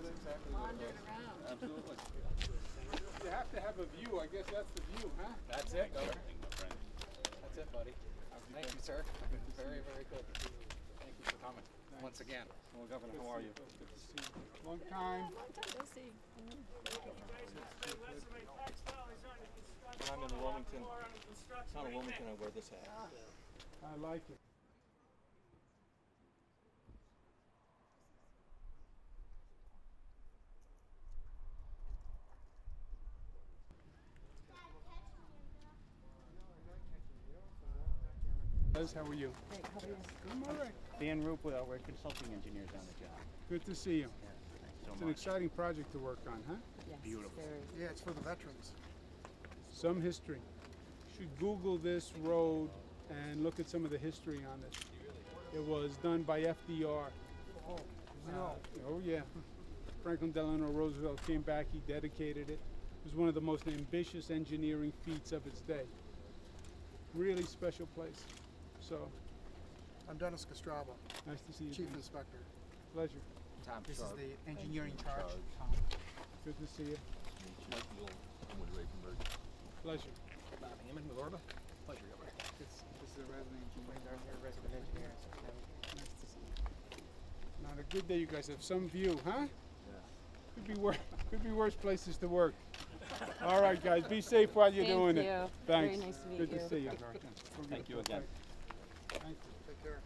That's exactly what it was. Absolutely. You have to have a view. I guess that's the view, huh? That's it, Governor. That's it, buddy. Thank you, sir. Very, very good. Thank you for coming once again. Well, Governor, how are you? Good to see you. Long time. Long time no see. When I'm in Wilmington, town of Wilmington, I wear this hat. I like it. Les, how are you? Great, how are you? I'm all right. Dan Roop, we're consulting engineers on the job. Good to see you. Yeah, thanks so It's an much. exciting project to work on, huh? Yes, Beautiful. very. Yeah, it's for the veterans. Some history. You should Google this road and look at some of the history on this. It was done by FDR. Oh, no. Oh yeah. Franklin Delano Roosevelt came back, he dedicated it. It was one of the most ambitious engineering feats of its day. Really special place. So, I'm Dennis Castrava, nice to see you. Chief Jim. Inspector. Pleasure. Tom This Sharp. is the engineering charge. Good to see you. Pleasure. Pleasure, Governor. This is the resident engineer. Our resident engineer. Nice to see you. Not a good day, you guys have some view, huh? Could be worse places to work. All right, guys, be safe while you're doing it. Thank you. Thanks. Very nice to meet Good you. to see you. Thank you again. Thank you. Take care.